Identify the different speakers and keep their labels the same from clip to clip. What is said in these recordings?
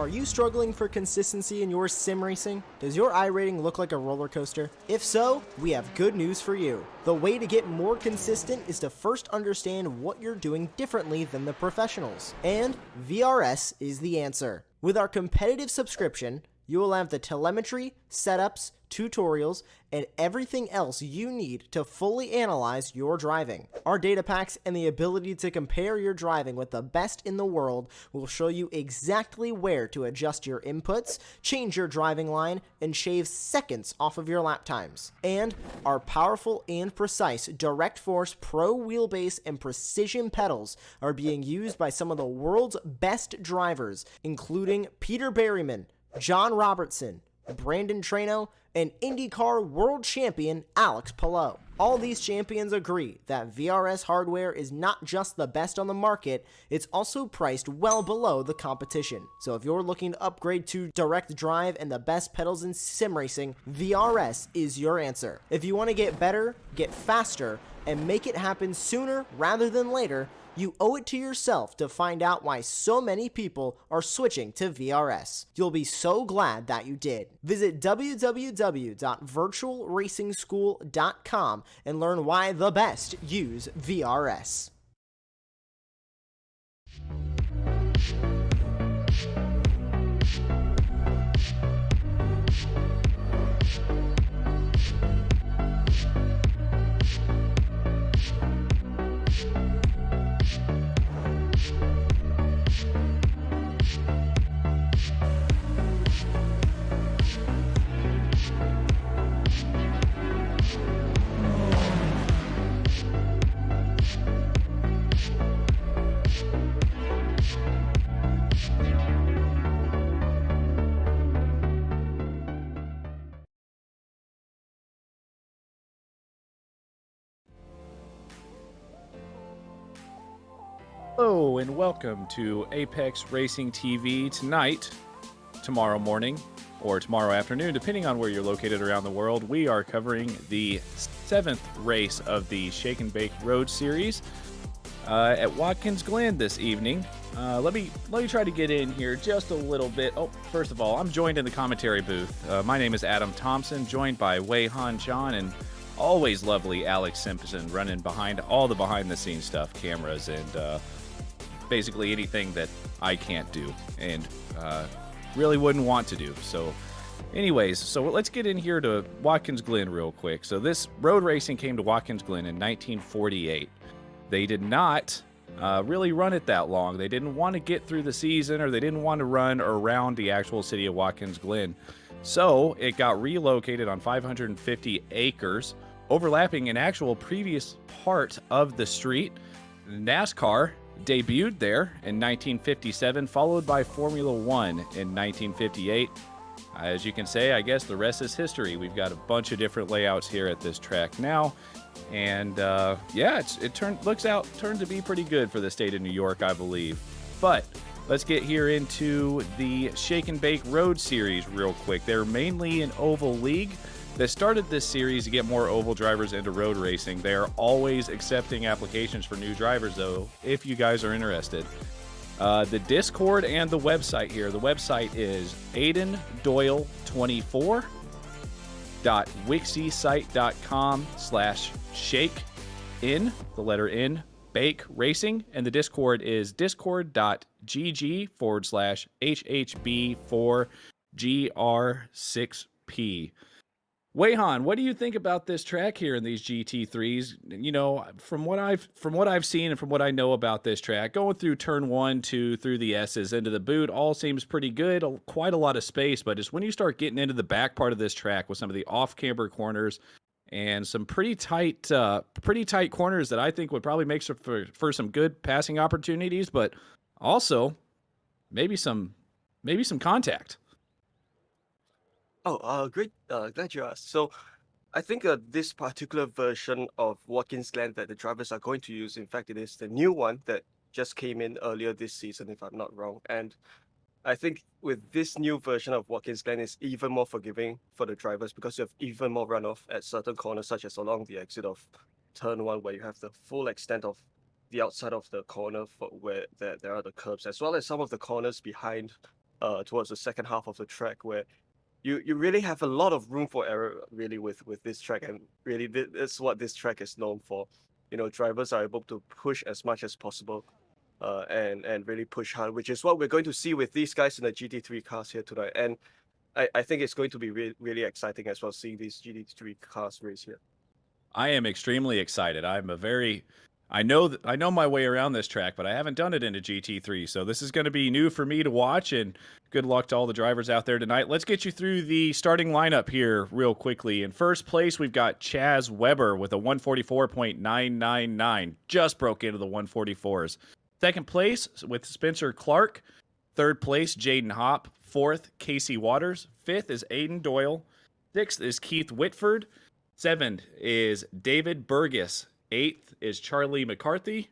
Speaker 1: Are you struggling for consistency in your sim racing? Does your iRating look like a roller coaster? If so, we have good news for you. The way to get more consistent is to first understand what you're doing differently than the professionals. And VRS is the answer. With our competitive subscription, you will have the telemetry, setups, tutorials, and everything else you need to fully analyze your driving. Our data packs and the ability to compare your driving with the best in the world will show you exactly where to adjust your inputs, change your driving line, and shave seconds off of your lap times. And our powerful and precise Direct Force Pro wheelbase and precision pedals are being used by some of the world's best drivers, including Peter Berryman, John Robertson, Brandon Trano, and IndyCar World Champion Alex Palou. All these champions agree that VRS hardware is not just the best on the market, it's also priced well below the competition. So if you're looking to upgrade to direct drive and the best pedals in sim racing, VRS is your answer. If you want to get better, get faster, and make it happen sooner rather than later, you owe it to yourself to find out why so many people are switching to VRS. You'll be so glad that you did. Visit www.virtualracingschool.com and learn why the best use VRS.
Speaker 2: Hello and welcome to Apex Racing TV. Tonight, tomorrow morning, or tomorrow afternoon, depending on where you're located around the world, we are covering the 7th race of the Shake and Bake Road Series. at Watkins Glen this evening. Let me try to get in here just a little bit. Oh, first of all, I'm joined in the commentary booth. My name is Adam Thompson, joined by Wei Han Chan and always lovely Alex Simpson, running behind all the behind-the-scenes stuff, cameras, and basically anything that I can't do and really wouldn't want to do. So anyways, so let's get in here to Watkins Glen real quick. So this road racing came to Watkins Glen in 1948. They did not really run it that long. They didn't want to get through the season, or they didn't want to run around the actual city of Watkins Glen. So it got relocated on 550 acres, overlapping an actual previous part of the street. NASCAR debuted there in 1957, followed by Formula One in 1958. As you can say, I guess the rest is history. We've got a bunch of different layouts here at this track now. And yeah, it turned to be pretty good for the state of New York, I believe. But let's get here into the Shake and Bake Road Series real quick. They're mainly an oval league. They started this series to get more oval drivers into road racing. They are always accepting applications for new drivers, though, if you guys are interested. The Discord and the website here. The website is aidendoyle24.wixsite.com/shake in, the letter N, bake racing. And the Discord is discord.gg/HHB4GR6P. Wei-Han, what do you think about this track here in these GT3s? You know, from what I've seen and from what I know about this track, going through turn 1, 2, through the S's into the boot, all seems pretty good. Quite a lot of space, but just when you start getting into the back part of this track with some of the off-camber corners and some pretty tight corners that I think would probably make for some good passing opportunities, but also maybe some contact.
Speaker 3: Oh, great. Glad you asked. So I think this particular version of Watkins Glen that the drivers are going to use, in fact, it is the new one that just came in earlier this season, if I'm not wrong. And I think with this new version of Watkins Glen, it's even more forgiving for the drivers because you have even more runoff at certain corners, such as along the exit of turn 1, where you have the full extent of the outside of the corner for where there are the curbs, as well as some of the corners behind towards the second half of the track, where you really have a lot of room for error really with this track, and really that's what this track is known for. You know, drivers are able to push as much as possible and really push hard, which is what we're going to see with these guys in the GT3 cars here tonight. And I think it's going to be really exciting as well, seeing these GT3 cars race here.
Speaker 2: I am extremely excited. I know my way around this track, but I haven't done it in a GT3, so this is going to be new for me to watch, and good luck to all the drivers out there tonight. Let's get you through the starting lineup here real quickly. In first place, we've got Chaz Weber with a 144.999. Just broke into the 144s. Second place with Spencer Clark. Third place, Jaden Hopp. Fourth, Casey Waters. Fifth is Aiden Doyle. Sixth is Keith Whitford. Seventh is David Burgess. Eighth is Charlie McCarthy.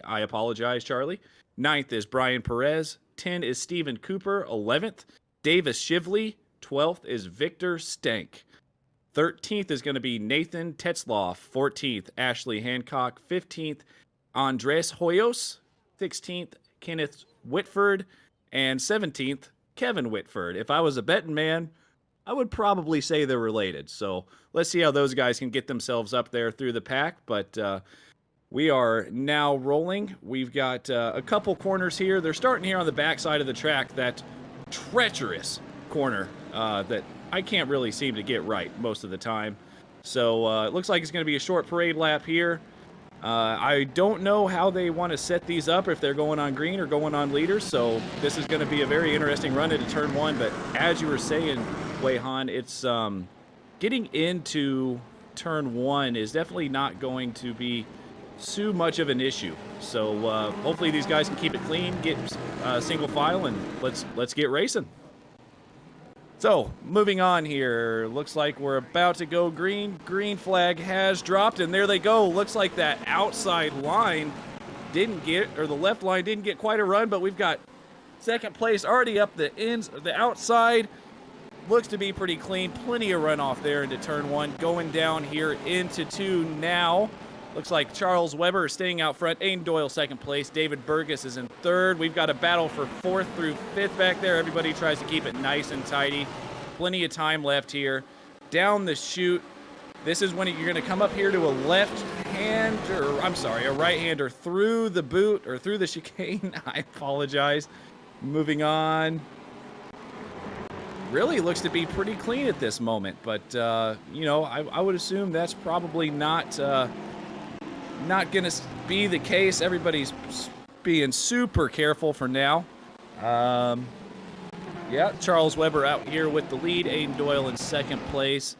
Speaker 2: I apologize, Charlie. Ninth is Brian Perez. 10 is Stephen Cooper. 11th, Davis Shively. 12th is Victor Stank. 13th is going to be Nathan Tetzloff. 14th, Ashley Hancock. 15th, Andres Hoyos. 16th, Kenneth Whitford. And 17th, Kevin Whitford. If I was a betting man, I would probably say they're related. So let's see how those guys can get themselves up there through the pack. But we are now rolling. We've got a couple corners here. They're starting here on the back side of the track, that treacherous corner that I can't really seem to get right most of the time. So it looks like it's going to be a short parade lap here. I don't know how they want to set these up, if they're going on green or going on leaders. So this is going to be a very interesting run into turn 1. But as you were saying, Wei-Han, it's getting into turn 1 is definitely not going to be too much of an issue. So hopefully these guys can keep it clean, get single file, and let's get racing. So moving on here, looks like we're about to go green. Green flag has dropped, and there they go. Looks like that outside line didn't get, or the left line didn't get quite a run, but we've got second place already up the ends, the outside. Looks to be pretty clean. Plenty of runoff there into turn 1. Going down here into 2 now. Looks like Charles Weber is staying out front. Aiden Doyle second place. David Burgess is in third. We've got a battle for 4th through 5th back there. Everybody tries to keep it nice and tidy. Plenty of time left here. Down the chute. This is when you're going to come up here to a a right-hander through the boot or through the chicane. I apologize. Moving on. Really looks to be pretty clean at this moment, but you know, I would assume that's probably not going to be the case. Everybody's being super careful for now. Yeah, Charles Weber out here with the lead. Aiden Doyle in second place.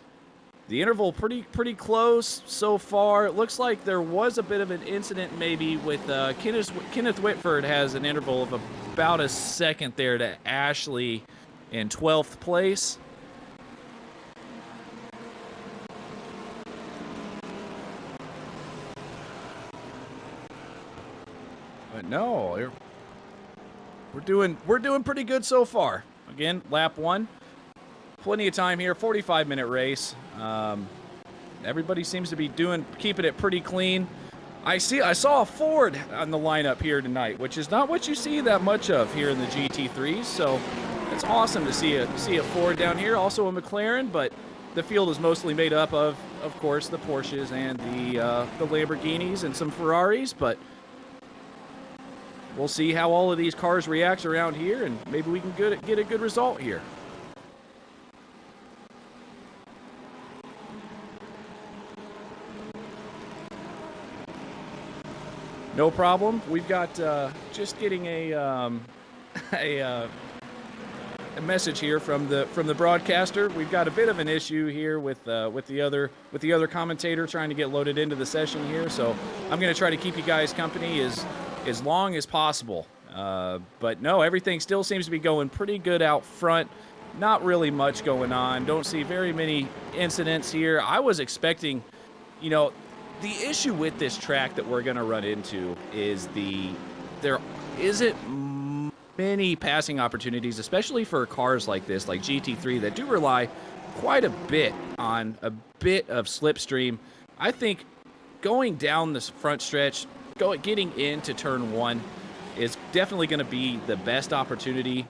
Speaker 2: The interval pretty close so far. It looks like there was a bit of an incident maybe with Kenneth Whitford has an interval of about a second there to Ashley in 12th place. But no, we're doing pretty good so far. Again, lap 1. Plenty of time here, 45-minute race. Everybody seems to be keeping it pretty clean. I saw a Ford on the lineup here tonight, which is not what you see that much of here in the GT3s. So it's awesome to see a Ford down here. Also a McLaren, but the field is mostly made up of course, the Porsches and the Lamborghinis and some Ferraris. But we'll see how all of these cars react around here, and maybe we can get a good result here. No problem. We've got just getting a message here from the broadcaster. We've got a bit of an issue here with the other commentator trying to get loaded into the session here. So I'm going to try to keep you guys company as long as possible. But no, everything still seems to be going pretty good out front. Not really much going on. Don't see very many incidents here. I was expecting, you know. The issue with this track that we're going to run into is there isn't many passing opportunities, especially for cars like this, like GT3, that do rely quite a bit on a bit of slipstream. I think going down this front stretch, getting into turn 1 is definitely going to be the best opportunity.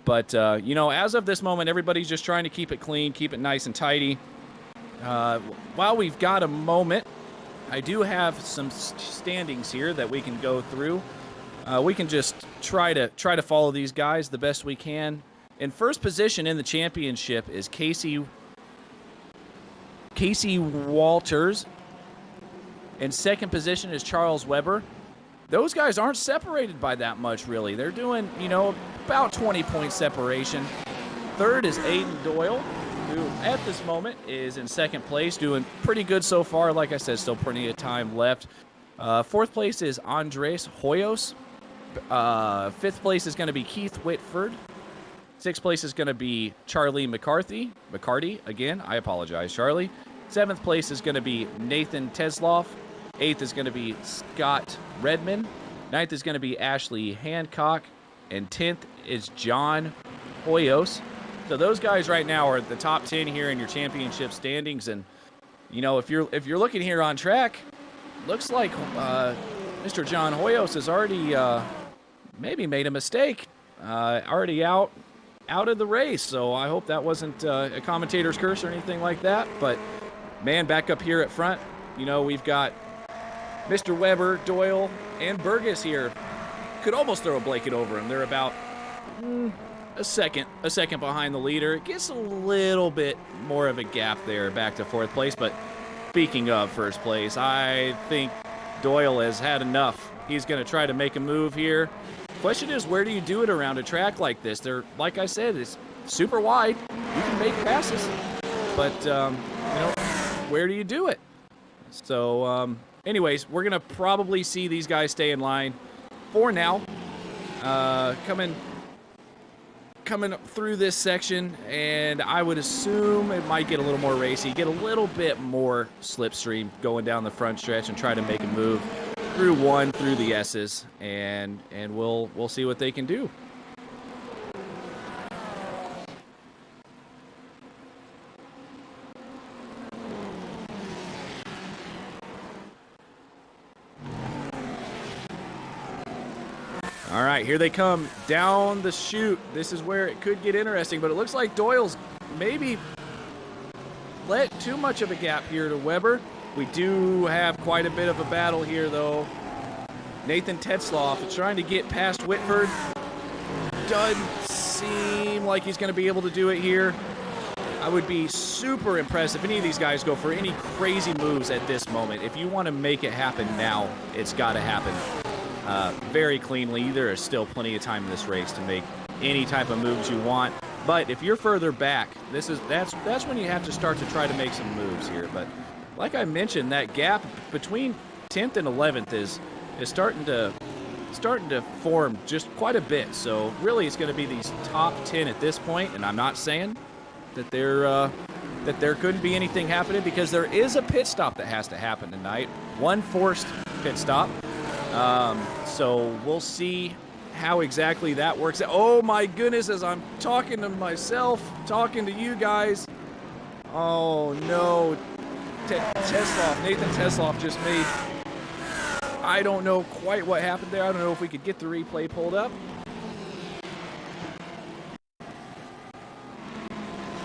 Speaker 2: But, you know, as of this moment, everybody's just trying to keep it clean, keep it nice and tidy. While we've got a moment, I do have some standings here that we can go through. We can just try to follow these guys the best we can. In first position in the championship is Casey Walters. In second position is Charles Weber. Those guys aren't separated by that much, really. They're doing, you know, about 20-point separation. Third is Aiden Doyle, who at this moment is in second place, doing pretty good so far. Like I said, still plenty of time left. Fourth place is Andres Hoyos. Fifth place is going to be Keith Whitford. Sixth place is going to be Charlie McCarty. Again, I apologize, Charlie. Seventh place is going to be Nathan Tesloff. Eighth is going to be Scott Redman. Ninth is going to be Ashley Hancock. And 10th is John Hoyos. So those guys right now are at the top 10 here in your championship standings. And, you know, if you're looking here on track, looks like Mr. John Hoyos has already maybe made a mistake. Already out of the race. So I hope that wasn't a commentator's curse or anything like that. But, man, back up here at front, you know, we've got Mr. Weber, Doyle, and Burgess here. Could almost throw a blanket over him. They're about a second behind the leader. It gets a little bit more of a gap there back to fourth place. But speaking of first place, I think Doyle has had enough. He's going to try to make a move here. Question is, where do you do it around a track like this? They're, like I said, it's super wide. You can make passes, but you know, where do you do it? So, anyways, we're gonna probably see these guys stay in line for now. Coming through this section, and I would assume it might get a little more racy, get a little bit more slipstream going down the front stretch, and try to make a move through the S's, and we'll see what they can do. All right, here they come down the chute. This is where it could get interesting, but it looks like Doyle's maybe let too much of a gap here to Weber. We do have quite a bit of a battle here, though. Nathan Tetzloff is trying to get past Whitford. Doesn't seem like he's going to be able to do it here. I would be super impressed if any of these guys go for any crazy moves at this moment. If you want to make it happen now, it's got to happen very cleanly. There is still plenty of time in this race to make any type of moves you want. But if you're further back, that's when you have to start to try to make some moves here. But like I mentioned, that gap between 10th and 11th is starting to form just quite a bit. So really, it's going to be these top 10 at this point, and I'm not saying that there couldn't be anything happening, because there is a pit stop that has to happen tonight. One forced pit stop. So we'll see how exactly that works out. Oh my goodness, as I'm talking to myself, talking to you guys. Oh no. Nathan Tetzloff just made, I don't know quite what happened there. I don't know if we could get the replay pulled up.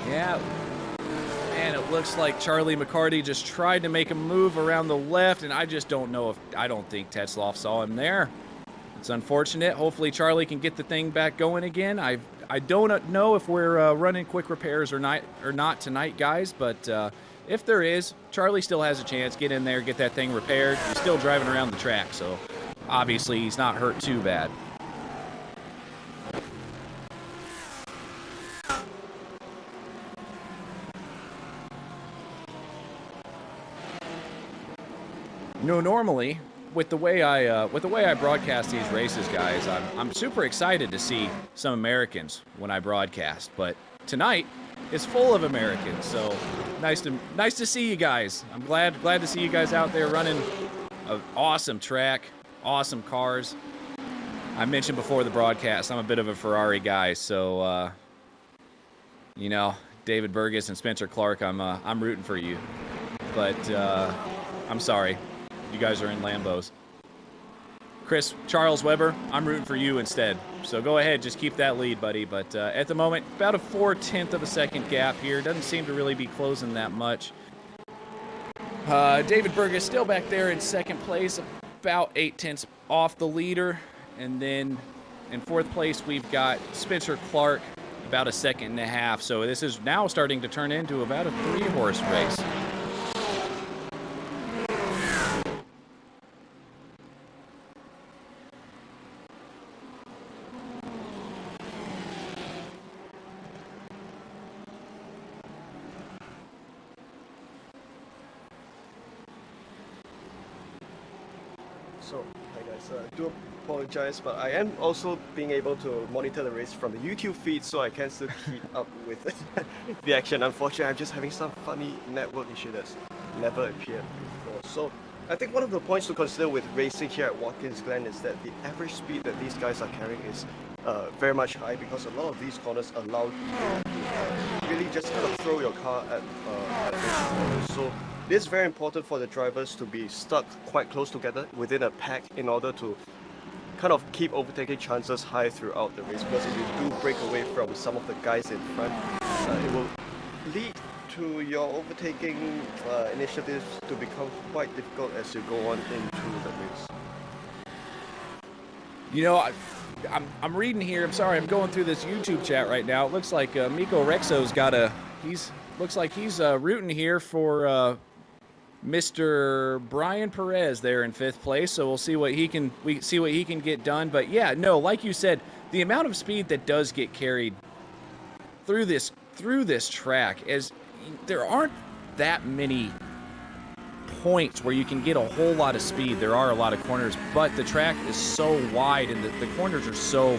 Speaker 2: Yeah, and it looks like Charlie McCarty just tried to make a move around the left, and I just don't know I don't think Tetzloff saw him there. It's unfortunate. Hopefully Charlie can get the thing back going again. I don't know if we're running quick repairs or not tonight, guys, but if there is, Charlie still has a chance. Get in there, get that thing repaired. He's still driving around the track, so obviously he's not hurt too bad. No, normally with the way I broadcast these races, guys, I'm super excited to see some Americans when I broadcast, but tonight is full of Americans, so nice to see you guys. I'm glad to see you guys out there running an awesome track, awesome cars. I mentioned before the broadcast, I'm a bit of a Ferrari guy, so you know, David Burgess and Spencer Clark, I'm rooting for you, but I'm sorry. You guys are in Lambos. Charles Weber, I'm rooting for you instead. So go ahead, just keep that lead, buddy. But at the moment, about a 4/10 of a second gap here. Doesn't seem to really be closing that much. David Burgess still back there in second place, about 8/10 off the leader. And then in fourth place, we've got Spencer Clark, about a second and a half. So this is now starting to turn into about a 3-horse race.
Speaker 3: So, hi guys, I do apologize, but I am also being able to monitor the race from the YouTube feed, so I can still keep up with the action. Unfortunately, I'm just having some funny network issue that's never appeared before. So, I think one of the points to consider with racing here at Watkins Glen is that the average speed that these guys are carrying is very much high, because a lot of these corners allow you to really just kind of throw your car at those corners. So this is very important for the drivers to be stuck quite close together within a pack in order to kind of keep overtaking chances high throughout the race, because if you do break away from some of the guys in front, it will lead to your overtaking initiatives to become quite difficult as you go on into the race.
Speaker 2: You know, I'm reading here. I'm sorry, I'm going through this YouTube chat right now. It looks like Miko Rexo's got looks like he's rooting here for Mr. Brian Perez there in 5th place. So we'll see what he can get done. But yeah, no, like you said, the amount of speed that does get carried through this track is there aren't that many points where you can get a whole lot of speed. There are a lot of corners, but the track is so wide and the corners are so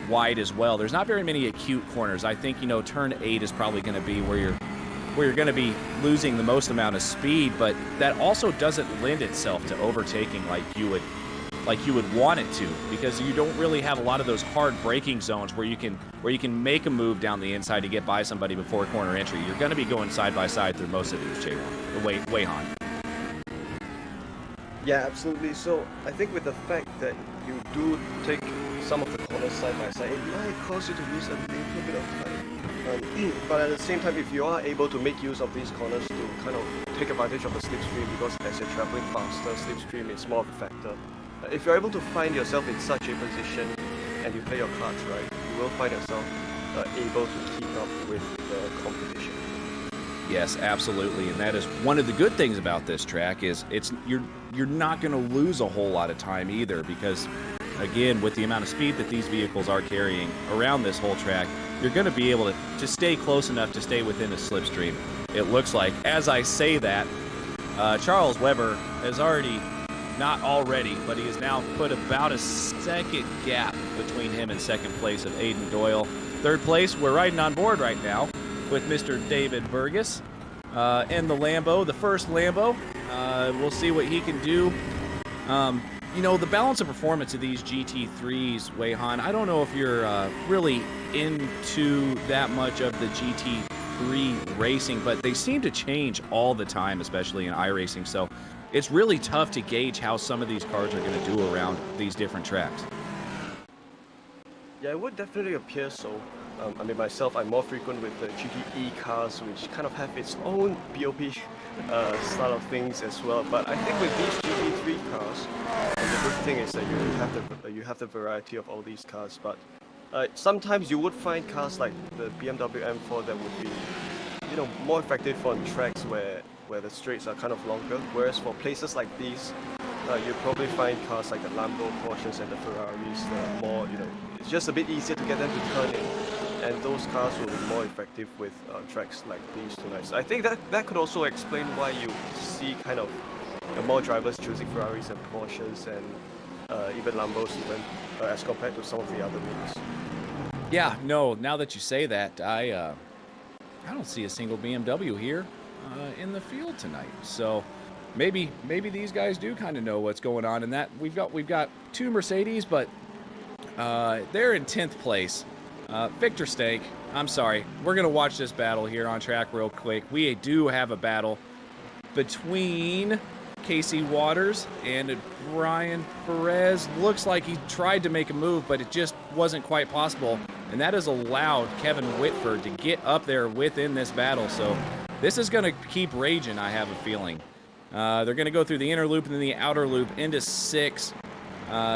Speaker 2: wide as well. There's not very many acute corners. I think, you know, turn 8 is probably going to be where you're going to be losing the most amount of speed, but that also doesn't lend itself to overtaking like you would want it to, because you don't really have a lot of those hard braking zones where you can make a move down the inside to get by somebody before corner entry. You're going to be going side by side through most of these, Wayhan.
Speaker 3: Yeah, absolutely. So I think with the fact that you do take some of the corners side by side, it might cause you to lose a little bit of time. But at the same time, if you are able to make use of these corners to kind of take advantage of the slipstream, because as you're traveling faster, slipstream is more of a factor. If you're able to find yourself in such a position and you play your cards right, you will find yourself able to keep up with the competition.
Speaker 2: Yes, absolutely, and that is one of the good things about this track is you're not going to lose a whole lot of time either, because again, with the amount of speed that these vehicles are carrying around this whole track, you're going to be able to stay close enough to stay within a slipstream. It looks like, as I say that, Charles Weber has already, not already, but he has now put about a second gap between him and second place of Aiden Doyle. Third place, we're riding on board right now with Mr. David Burgess in the Lambo, the first Lambo. We'll see what he can do. You know, the balance of performance of these GT3s, Weihan, I don't know if you're really into that much of the GT3 racing, but they seem to change all the time, especially in iRacing. So it's really tough to gauge how some of these cars are going to do around these different tracks.
Speaker 3: Yeah, it would definitely appear so. I mean, myself, I'm more frequent with the GTE cars, which kind of have its own BOP style of things as well. But I think with these GT3 cars, the good thing is that you have the variety of all these cars. But sometimes you would find cars like the BMW M4 that would be, you know, more effective on tracks where the straights are kind of longer. Whereas for places like these, you probably find cars like the Lambo, Porsches, and the Ferraris that are more, you know, it's just a bit easier to get them to turn in. And those cars will be more effective with tracks like these tonight. So I think that could also explain why you see kind of more drivers choosing Ferraris and Porsches and even Lambos even as compared to some of the other ones.
Speaker 2: Yeah, no, now that you say that, I don't see a single BMW here in the field tonight. So maybe these guys do kind of know what's going on. And that we've got two Mercedes, but they're in 10th place. Victor Stank, I'm sorry. We're going to watch this battle here on track real quick. We do have a battle between Casey Waters and Brian Perez. Looks like he tried to make a move, but it just wasn't quite possible. And that has allowed Kevin Whitford to get up there within this battle. So this is going to keep raging, I have a feeling. They're going to go through the inner loop and then the outer loop into 6.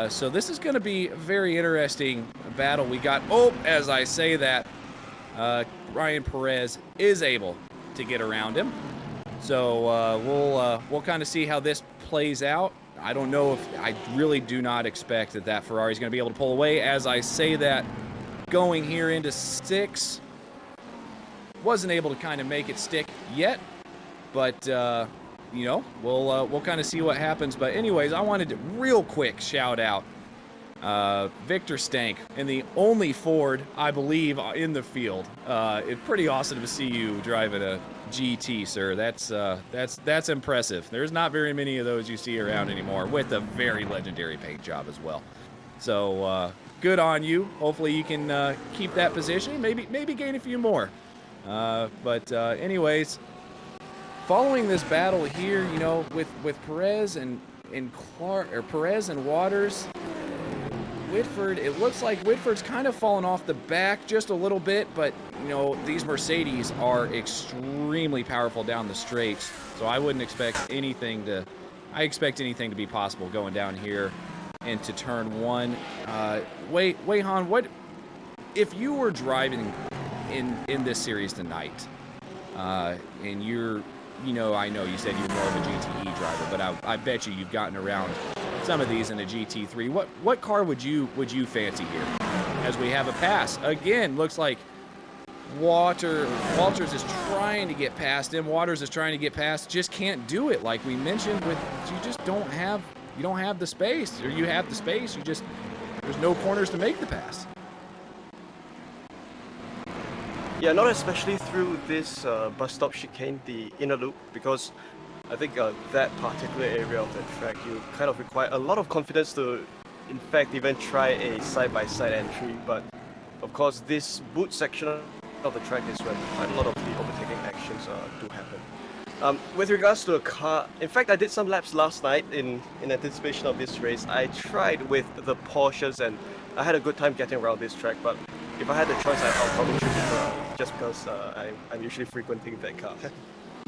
Speaker 2: So this is going to be a very interesting battle. We got, as I say that, Ryan Perez is able to get around him. So we'll kind of see how this plays out. I don't know if, I really do not expect that Ferrari is going to be able to pull away. As I say that, going here into 6, wasn't able to kind of make it stick yet, but you know, we'll kind of see what happens. But anyways, I wanted to real quick shout out Victor Stank, and the only Ford I believe in the field. It's pretty awesome to see you driving a GT, sir. That's impressive. There's not very many of those you see around anymore, with a very legendary paint job as well. So good on you. Hopefully you can keep that position. Maybe gain a few more. But anyways, following this battle here, you know, with Perez and Clark, or Perez and Waters, Whitford, it looks like Whitford's kind of fallen off the back just a little bit, but you know, these Mercedes are extremely powerful down the straights, so I wouldn't expect anything to, I expect anything to be possible going down here into turn 1. Weihan, what if you were driving in this series tonight, and you're, you know, I know you said you're more of a GTE driver, but I bet you've gotten around some of these in a GT3. What car would you fancy here? As we have a pass again, looks like Walters is trying to get past him. Waters is trying to get past, just can't do it. Like we mentioned, with you just don't have the space, or you have the space, there's no corners to make the pass.
Speaker 3: Yeah, not especially through this bus stop chicane, the inner loop, because I think that particular area of the track, you kind of require a lot of confidence to, in fact, even try a side-by-side entry. But of course, this boot section of the track is where quite a lot of the overtaking actions do happen. With regards to a car, in fact, I did some laps last night in anticipation of this race. I tried with the Porsches and I had a good time getting around this track. But if I had the choice, I'll probably choose it just because I'm usually frequenting that car.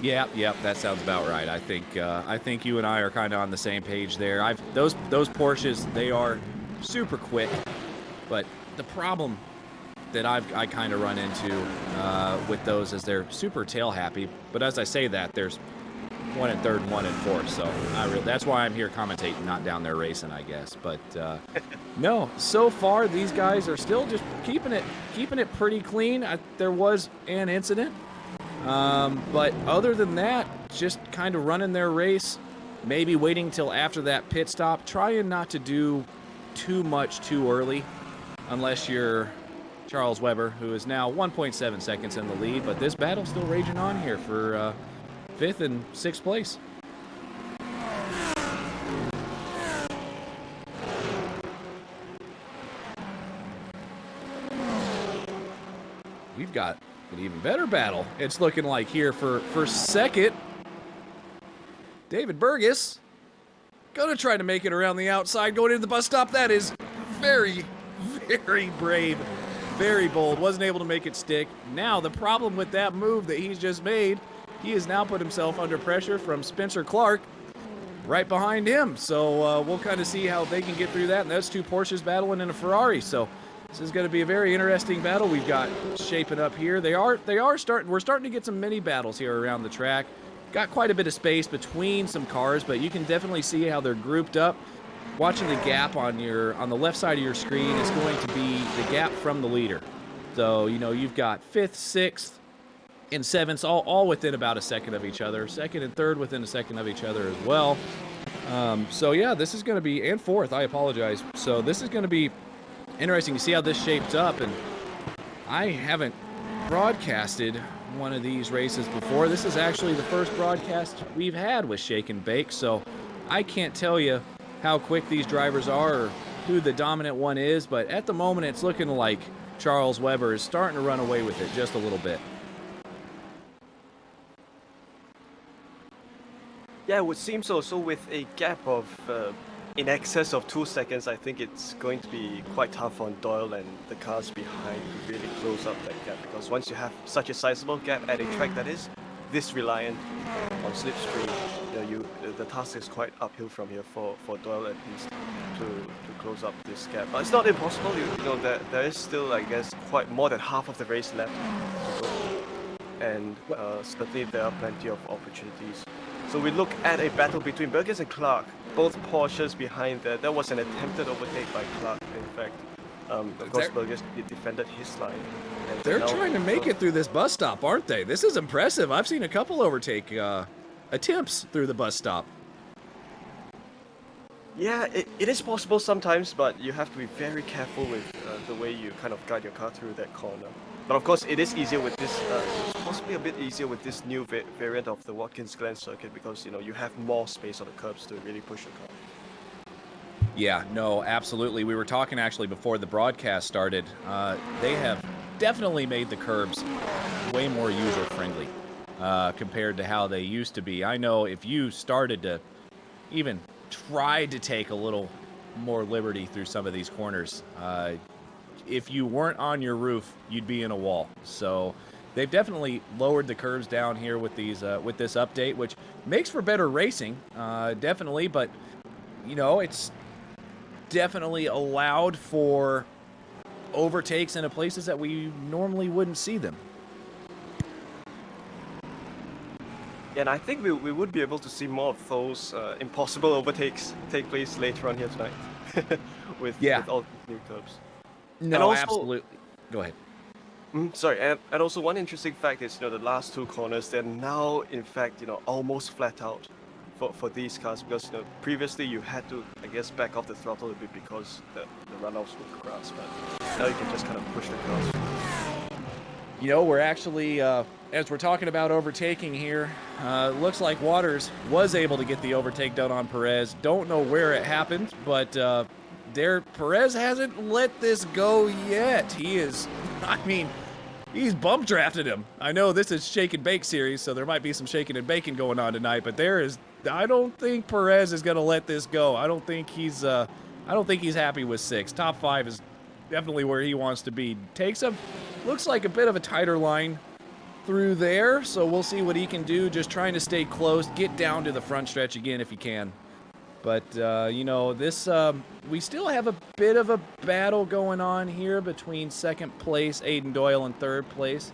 Speaker 2: Yeah, that sounds about right. I think you and I are kind of on the same page there. Those Porsches, they are super quick, but the problem that I kind of run into with those is they're super tail happy. But as I say that, there's one in third and one in fourth, so that's why I'm here commentating, not down there racing, I guess. But no, so far these guys are still just keeping it pretty clean. There was an incident, but other than that, just kind of running their race. Maybe waiting till after that pit stop, trying not to do too much too early, unless you're Charles Weber, who is now 1.7 seconds in the lead, but this battle's still raging on here for 5th and 6th place. We've got an even better battle. It's looking like here for second. David Burgess gonna try to make it around the outside, going into the bus stop. That is very, very brave. Very bold, wasn't able to make it stick. Now, the problem with that move that he's just made, he has now put himself under pressure from Spencer Clark right behind him. So we'll kind of see how they can get through that. And that's two Porsches battling in a Ferrari. So this is going to be a very interesting battle we've got shaping up here. We're starting to get some mini battles here around the track. Got quite a bit of space between some cars, but you can definitely see how they're grouped up. Watching the gap on the left side of your screen is going to be the gap from the leader. So, you've got 5th, 6th, and 7th, all within about a second of each other. 2nd and 3rd within a second of each other as well. So, yeah, this is going to be, and 4th, I apologize. So this is going to be interesting to see how this shapes up. And I haven't broadcasted one of these races before. This is actually the first broadcast we've had with Shake and Bake. So I can't tell you how quick these drivers are or who the dominant one is, but at the moment it's looking like Charles Weber is starting to run away with it just a little bit.
Speaker 3: Yeah, it would seem so. So with a gap of in excess of 2 seconds, I think it's going to be quite tough on Doyle and the cars behind to really close up that gap, because once you have such a sizable gap at a track that is this reliant on slipstream, the task is quite uphill from here for Doyle at least to close up this gap. But it's not impossible. There is still, I guess, quite more than half of the race left to go, and certainly there are plenty of opportunities. So we look at a battle between Burgess and Clark, both Porsches behind there. That was an attempted overtake by Clark, in fact. Of course, Burgess defended his line.
Speaker 2: They're trying to make it through this bus stop, aren't they? This is impressive. I've seen a couple overtake attempts through the bus stop.
Speaker 3: Yeah, it is possible sometimes, but you have to be very careful with the way you kind of guide your car through that corner. But of course, it is easier with this, it's possibly a bit easier with this new variant of the Watkins Glen circuit, because you have more space on the curbs to really push the car.
Speaker 2: Yeah, no, absolutely. We were talking actually before the broadcast started. They have definitely made the curbs way more user-friendly compared to how they used to be. I know if you started to even try to take a little more liberty through some of these corners, if you weren't on your roof, you'd be in a wall. So they've definitely lowered the curves down here with these with this update, which makes for better racing, definitely. But it's definitely allowed for overtakes into places that we normally wouldn't see them.
Speaker 3: Yeah, and I think we would be able to see more of those impossible overtakes take place later on here tonight with all these new curbs.
Speaker 2: No, also, absolutely. Go ahead.
Speaker 3: Sorry, and also one interesting fact is, the last two corners, they're now, in fact, almost flat out for these cars, because, previously you had to, I guess, back off the throttle a bit because the runoffs with grass, but now you can just kind of push the cars.
Speaker 2: We're actually, as we're talking about overtaking here, looks like Waters was able to get the overtake done on Perez. Don't know where it happened, but Perez hasn't let this go yet. He is, He's bump drafted him. I know this is shake and bake series, so there might be some shaking and baking going on tonight, but I don't think Perez is going to let this go. I don't think he's happy with 6. Top 5 is definitely where he wants to be. Looks like a bit of a tighter line through there, so we'll see what he can do. Just trying to stay close, get down to the front stretch again if he can. But, you know, we still have a bit of a battle going on here between second place Aiden Doyle and third place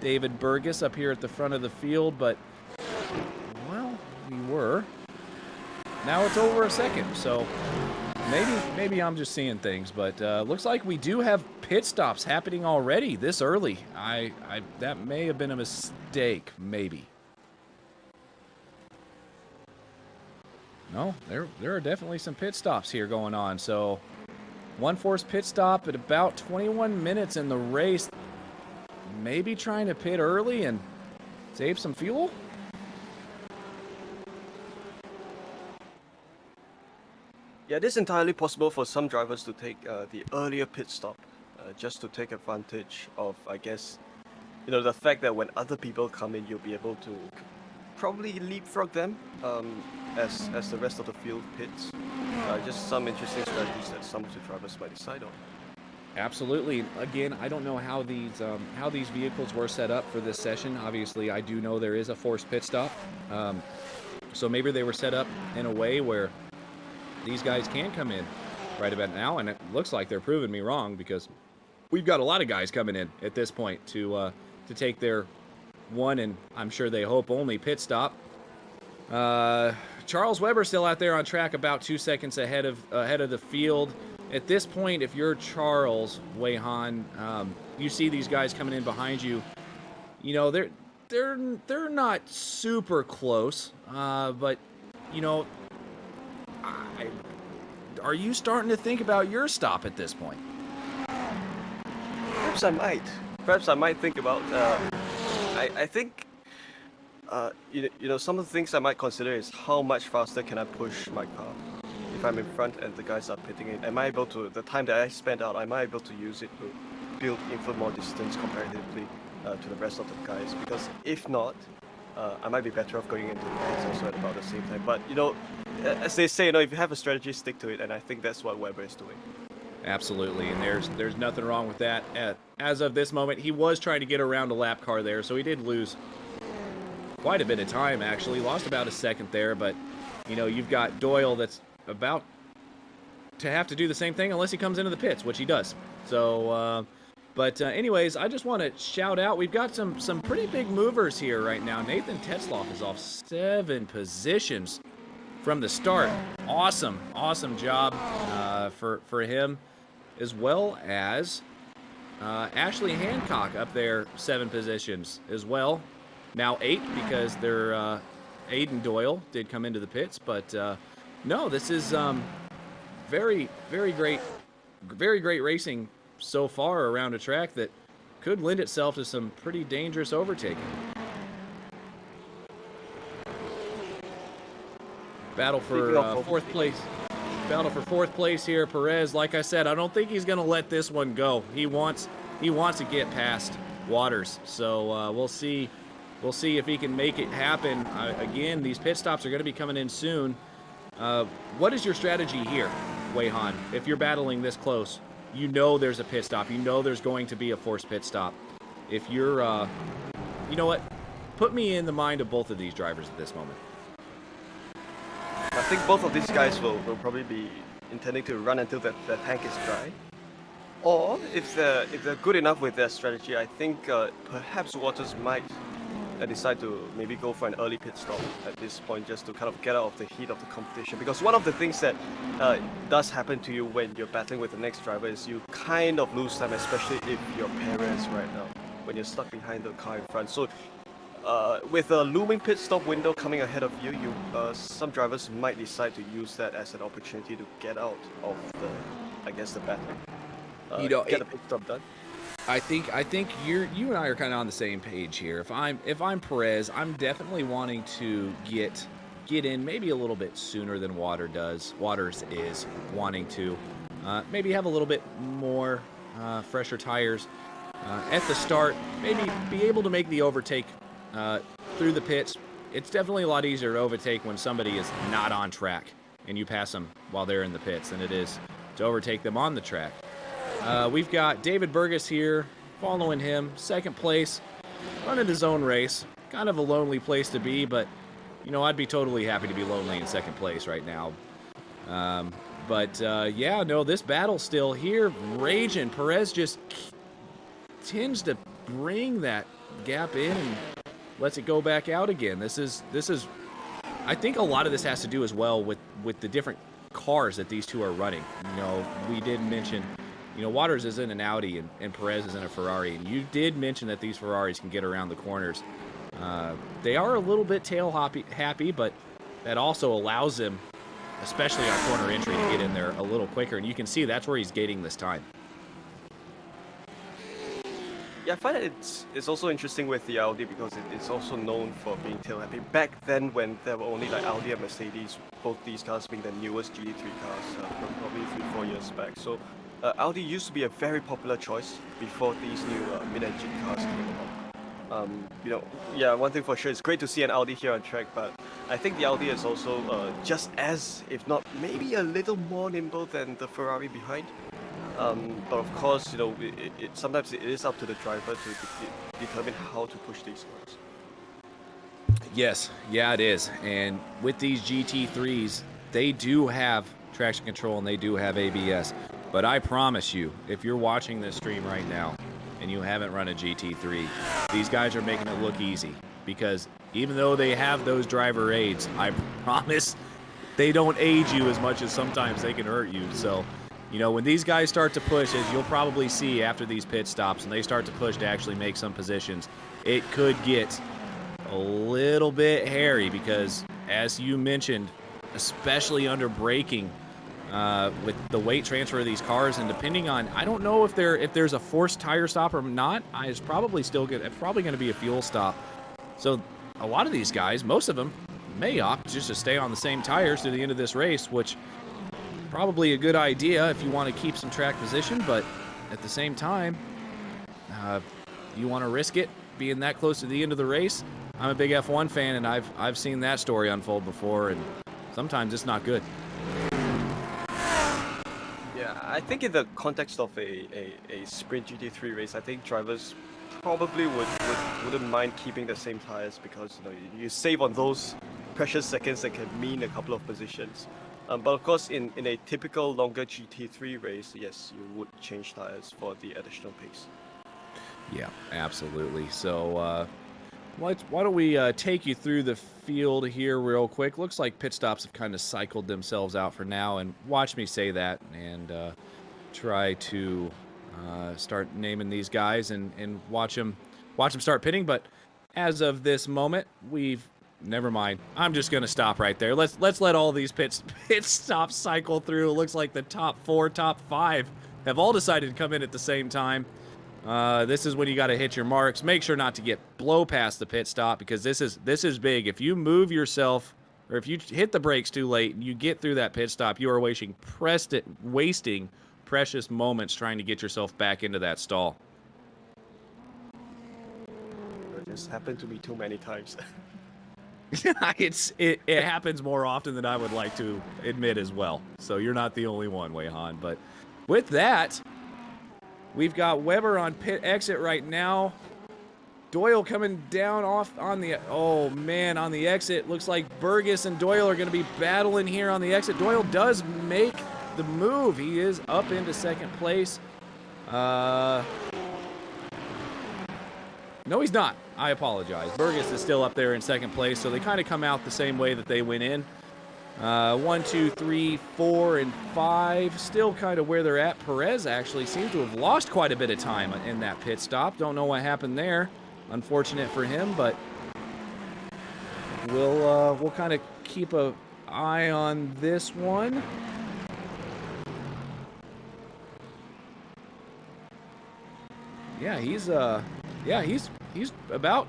Speaker 2: David Burgess up here at the front of the field. But, well, now it's over a second. So maybe I'm just seeing things. But looks like we do have pit stops happening already this early. That may have been a mistake, maybe. No, there are definitely some pit stops here going on. So, one forced pit stop at about 21 minutes in the race. Maybe trying to pit early and save some fuel?
Speaker 3: Yeah, it is entirely possible for some drivers to take the earlier pit stop just to take advantage of, I guess, you know, the fact that when other people come in, you'll be able to probably leapfrog them as the rest of the field pits. Just some interesting strategies that some of the drivers might decide on.
Speaker 2: Absolutely. Again, I don't know how these vehicles were set up for this session. Obviously, I do know there is a forced pit stop. So maybe they were set up in a way where these guys can come in right about now, and it looks like they're proving me wrong because we've got a lot of guys coming in at this point to take their one, and I'm sure they hope only pit stop. Charles Weber still out there on track, about 2 seconds ahead of the field. At this point, if you're Charles Wayhan, you see these guys coming in behind you. You know they're not super close, but you know, are you starting to think about your stop at this point?
Speaker 3: Perhaps I might. Perhaps I might think about. I think. You know, some of the things I might consider is how much faster can I push my car if I'm in front and the guys are pitting in. Am I able to, the time that I spend out, am I able to use it to build even more distance comparatively to the rest of the guys? Because if not, I might be better off going into the pits also at about the same time. But you know, as they say, you know, if you have a strategy, stick to it, and I think that's what Weber is doing.
Speaker 2: Absolutely, and there's nothing wrong with that. As of this moment, he was trying to get around a lap car there, so he did lose quite a bit of time, actually. Lost about a second there, but, you know, you've got Doyle that's about to have to do the same thing unless he comes into the pits, which he does. So, anyways, I just want to shout out, we've got some pretty big movers here right now. Nathan Tetzloff is off 7 positions from the start. Awesome job for him, as well as Ashley Hancock up there 7 positions as well. Now 8 because they're Aiden Doyle did come into the pits, but no, this is very great racing so far around a track that could lend itself to some pretty dangerous overtaking. Battle for fourth place. Battle for 4th place here. Perez, like I said, I don't think he's going to let this one go. He wants to get past Waters, so we'll see. We'll see if he can make it happen. Again, these pit stops are going to be coming in soon. What is your strategy here, Wayhan? If you're battling this close, you know there's a pit stop. You know there's going to be a forced pit stop. If you're, you know what? Put me in the mind of both of these drivers at this moment.
Speaker 3: I think both of these guys will probably be intending to run until the tank is dry. Or if they're good enough with their strategy, I think perhaps Waters might decide to maybe go for an early pit stop at this point, just to kind of get out of the heat of the competition. Because one of the things that does happen to you when you're battling with the next driver is you kind of lose time, especially if you're Perez right now, when you're stuck behind the car in front. So with a looming pit stop window coming ahead of you, some drivers might decide to use that as an opportunity to get out of the battle. Get a pit stop done.
Speaker 2: I think you and I are kind of on the same page here. If I'm Perez, I'm definitely wanting to get in maybe a little bit sooner than Waters is wanting to. Maybe have a little bit more fresher tires at the start, maybe be able to make the overtake through the pits. It's definitely a lot easier to overtake when somebody is not on track and you pass them while they're in the pits than it is to overtake them on the track. We've got David Burgess here, following him, second place, running his own race. Kind of a lonely place to be, but, you know, I'd be totally happy to be lonely in second place right now. Yeah, no, this battle's still here, raging. Perez just tends to bring that gap in and lets it go back out again. This is I think a lot of this has to do as well with the different cars that these two are running. You know, we did mention, you know, Waters is in an Audi and Perez is in a Ferrari, and you did mention that these Ferraris can get around the corners. They are a little bit tail happy, but that also allows them, especially on corner entry, to get in there a little quicker, and you can see that's where he's gating this time.
Speaker 3: Yeah, I find that it's also interesting with the Audi because it's also known for being tail happy. Back then, when there were only like Audi and Mercedes, both these cars being the newest GT3 cars, from probably 3-4 years back. So Audi used to be a very popular choice before these new mid-engine cars came along. You know, yeah, one thing for sure, it's great to see an Audi here on track, but I think the Audi is also just as, if not maybe a little more nimble than the Ferrari behind. But of course, you know, sometimes it is up to the driver to determine how to push these cars.
Speaker 2: Yes, yeah, it is. And with these GT3s, they do have traction control and they do have ABS. But I promise you, if you're watching this stream right now and you haven't run a GT3, these guys are making it look easy. Because even though they have those driver aids, I promise they don't aid you as much as sometimes they can hurt you. So, you know, when these guys start to push, as you'll probably see after these pit stops, and they start to push to actually make some positions, it could get a little bit hairy because, as you mentioned, especially under braking, with the weight transfer of these cars, and depending on, I don't know if there's a forced tire stop or not. It's probably going to be a fuel stop. So a lot of these guys, most of them, may opt just to stay on the same tires to the end of this race, which probably a good idea if you want to keep some track position, but at the same time, you want to risk it being that close to the end of the race. I'm a big F1 fan, and I've seen that story unfold before, and sometimes it's not good.
Speaker 3: Yeah, I think in the context of a sprint GT3 race, I think drivers probably wouldn't mind keeping the same tires because, you know, you save on those precious seconds that can mean a couple of positions. But of course, in a typical longer GT3 race, yes, you would change tires for the additional pace.
Speaker 2: Yeah, absolutely. So why don't we take you through the field here real quick. Looks like pit stops have kind of cycled themselves out for now, and watch me say that and try to start naming these guys and watch them start pitting. But as of this moment, never mind. I'm just going to stop right there. Let's let all these pit stops cycle through. It looks like the top 4, top 5 have all decided to come in at the same time. This is when you got to hit your marks. Make sure not to blow past the pit stop because this is big. If you move yourself or if you hit the brakes too late and you get through that pit stop, you are wasting precious moments trying to get yourself back into that stall.
Speaker 3: This happened to me too many times.
Speaker 2: It happens more often than I would like to admit as well. So you're not the only one, Wei-Han. But with that, we've got Weber on pit exit right now. Doyle coming down off on the, oh man, on the exit. Looks like Burgess and Doyle are going to be battling here on the exit. Doyle does make the move. He is up into second place. No, he's not. I apologize. Burgess is still up there in second place, so they kind of come out the same way that they went in. 1, 2, 3, 4, and 5, still kind of where they're at. Perez actually seems to have lost quite a bit of time in that pit stop. Don't know what happened there. Unfortunate for him, but we'll kind of keep an eye on this one. Yeah, he's about,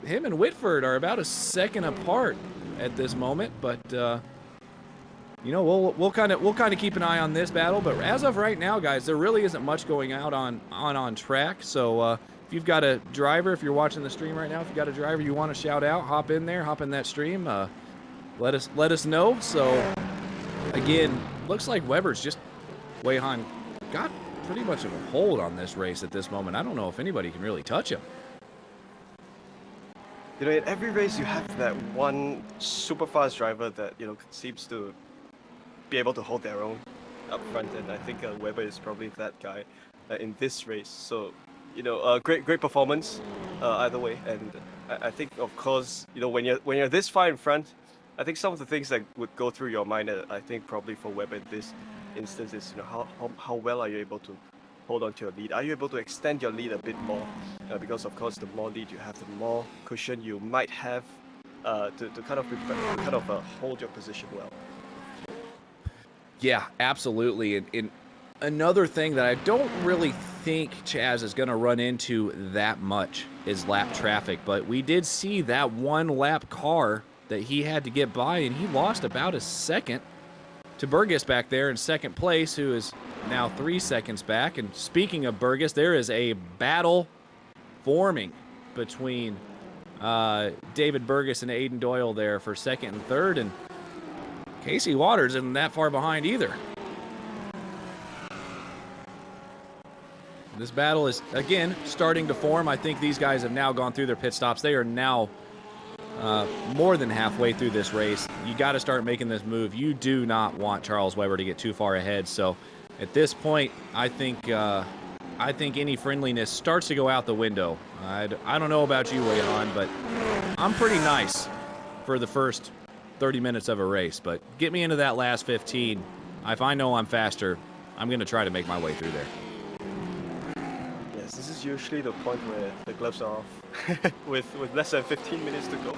Speaker 2: him and Whitford are about a second apart at this moment, but you know, we'll kind of keep an eye on this battle. But as of right now, guys, there really isn't much going out on track. So if you've got a driver, if you're watching the stream right now, if you got a driver you want to shout out, hop in there, hop in that stream. Let us know. So again, looks like Weber's just Weyhan got pretty much of a hold on this race at this moment. I don't know if anybody can really touch him.
Speaker 3: You know, in every race you have that one super fast driver that, you know, seems to be able to hold their own up front, and I think Weber is probably that guy in this race. So, you know, great performance either way, and I think, of course, you know, when you're this far in front, I think some of the things that would go through your mind, I think probably for Weber in this instance is, you know, how well are you able to hold on to your lead? Are you able to extend your lead a bit more? Because of course, the more lead you have, the more cushion you might have to kind of hold your position well.
Speaker 2: Yeah, absolutely. And another thing that I don't really think Chaz is going to run into that much is lap traffic. But we did see that one lap car that he had to get by, and he lost about a second to Burgess back there in second place, who is now 3 seconds back. And speaking of Burgess, there is a battle forming between David Burgess and Aiden Doyle there for second and third, and Casey Waters isn't that far behind either. This battle is, again, starting to form. I think these guys have now gone through their pit stops. They are now more than halfway through this race. You got to start making this move. You do not want Charles Weber to get too far ahead. So at this point, I think any friendliness starts to go out the window. I don't know about you, Weyhan, but I'm pretty nice for the first 30 minutes of a race. But get me into that last 15. If I know I'm faster, I'm going to try to make my way through there.
Speaker 3: Yes, this is usually the point where the gloves are off with less than 15 minutes to go.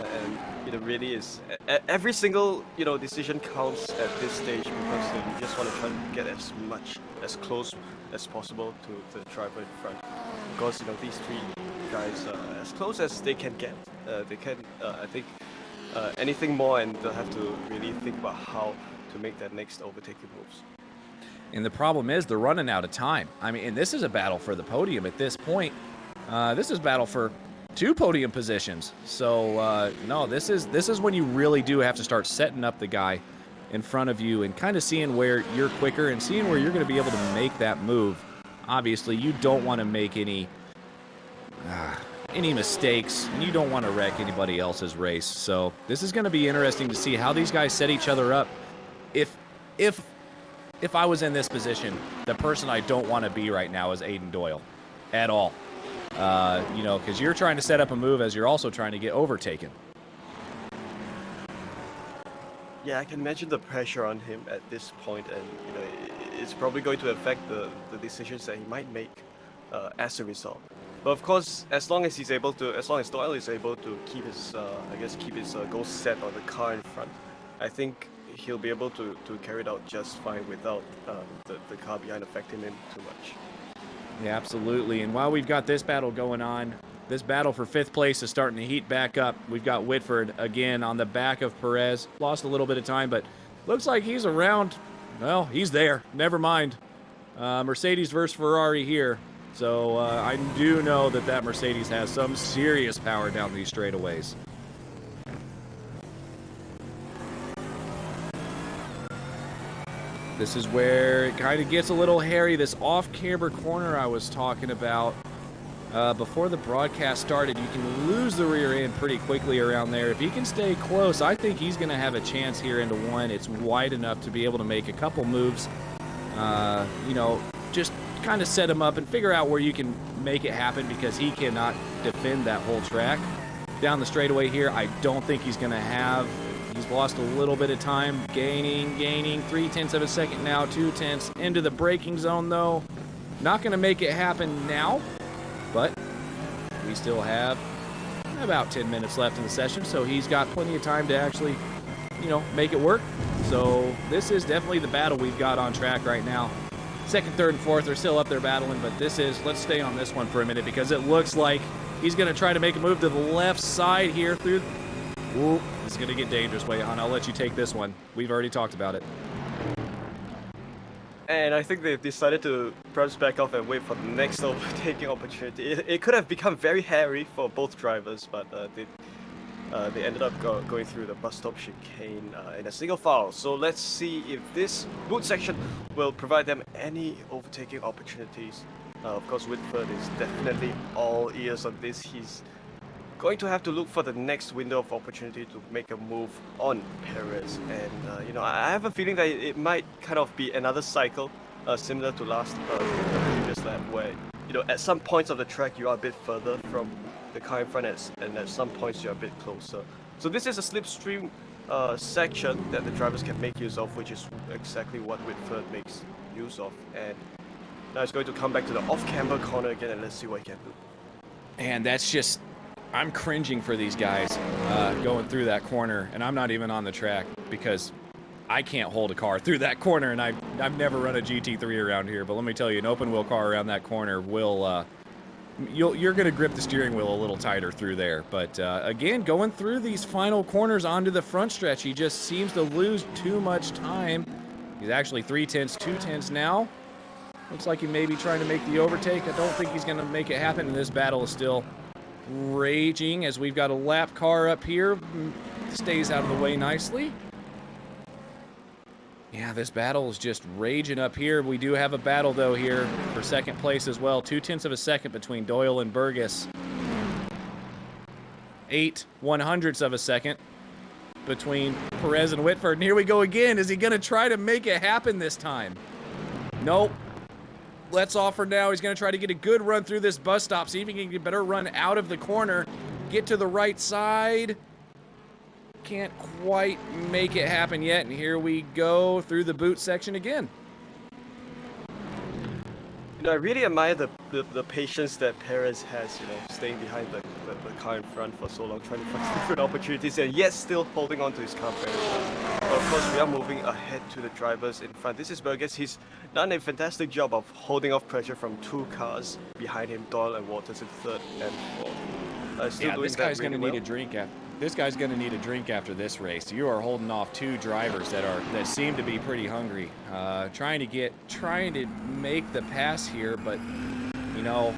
Speaker 3: And it really is, every single, you know, decision counts at this stage, because you just want to try to get as close as possible to the driver in front. Because, you know, these three guys are as close as they can get. They can, I think, anything more, and they'll have to really think about how to make that next overtaking moves.
Speaker 2: And the problem is they're running out of time. I mean, and this is a battle for the podium at this point. This is a battle for 2 podium positions. So no, this is when you really do have to start setting up the guy in front of you and kind of seeing where you're quicker and seeing where you're going to be able to make that move. Obviously, you don't want to make any mistakes, and you don't want to wreck anybody else's race. So this is going to be interesting to see how these guys set each other up. If I was in this position, the person I don't want to be right now is Aiden Doyle at all. You know, because you're trying to set up a move as you're also trying to get overtaken.
Speaker 3: Yeah, I can imagine the pressure on him at this point, and you know, it's probably going to affect the decisions that he might make as a result. But of course, as long as Doyle is able to keep his, keep his goal set on the car in front, I think he'll be able to carry it out just fine without the car behind affecting him too much.
Speaker 2: Yeah, absolutely. And while we've got this battle going on, this battle for 5th place is starting to heat back up. We've got Whitford again on the back of Perez. Lost a little bit of time, but looks like he's around. Well, he's there. Never mind. Mercedes versus Ferrari here. So I do know that Mercedes has some serious power down these straightaways. This is where it kind of gets a little hairy. This off-camber corner I was talking about before the broadcast started, you can lose the rear end pretty quickly around there. If he can stay close, I think he's going to have a chance here into one. It's wide enough to be able to make a couple moves, you know, just kind of set him up and figure out where you can make it happen, because he cannot defend that whole track. Down the straightaway here, I don't think he's going to have. He's lost a little bit of time, gaining 0.3 of a second now, 0.2 into the braking zone though. Not going to make it happen now, but we still have about 10 minutes left in the session, so he's got plenty of time to actually, you know, make it work. So this is definitely the battle we've got on track right now. Second, third, and fourth are still up there battling, but let's stay on this one for a minute, because it looks like he's going to try to make a move to the left side here through Ooh, this is going to get dangerous, Wayhan. I'll let you take this one. We've already talked about it.
Speaker 3: And I think they've decided to perhaps back off and wait for the next overtaking opportunity. It could have become very hairy for both drivers, but they ended up going through the bus stop chicane in a single file. So let's see if this boot section will provide them any overtaking opportunities. Of course, Whitford is definitely all ears on this. He's going to have to look for the next window of opportunity to make a move on Perez. And, you know, I have a feeling that it might kind of be another cycle similar to the previous lap where, you know, at some points of the track you are a bit further from the car in front and at some points you're a bit closer. So this is a slipstream section that the drivers can make use of, which is exactly what Whitford makes use of. And now it's going to come back to the off-camber corner again, and let's see what he can do.
Speaker 2: And that's just... I'm cringing for these guys going through that corner, and I'm not even on the track because I can't hold a car through that corner, and I've never run a GT3 around here, but let me tell you, an open-wheel car around that corner will... you're going to grip the steering wheel a little tighter through there. But again, going through these final corners onto the front stretch, he just seems to lose too much time. He's actually 3/10, 2/10 now. Looks like he may be trying to make the overtake. I don't think he's going to make it happen, and this battle is still raging as we've got a lap car up here. Stays out of the way nicely. Yeah, this battle is just raging up here. We do have a battle, though, here for second place as well. 0.2 of a second between Doyle and Burgess. 0.08 of a second between Perez and Whitford. And here we go again. Is he going to try to make it happen this time? Nope. Let's off for now. He's going to try to get a good run through this bus stop. See if he can get a better run out of the corner. Get to the right side. Can't quite make it happen yet. And here we go through the boot section again.
Speaker 3: You know, I really admire the patience that Perez has, you know, staying behind the car in front for so long, trying to find different opportunities, and yet still holding on to his car very well. But of course, we are moving ahead to the drivers in front. This is Burgess. He's done a fantastic job of holding off pressure from two cars behind him, Doyle and Waters in third and fourth.
Speaker 2: Yeah, this guy's going to need a drink after. This guy's going to need a drink after this race. You are holding off two drivers that seem to be pretty hungry, trying to make the pass here. But you know,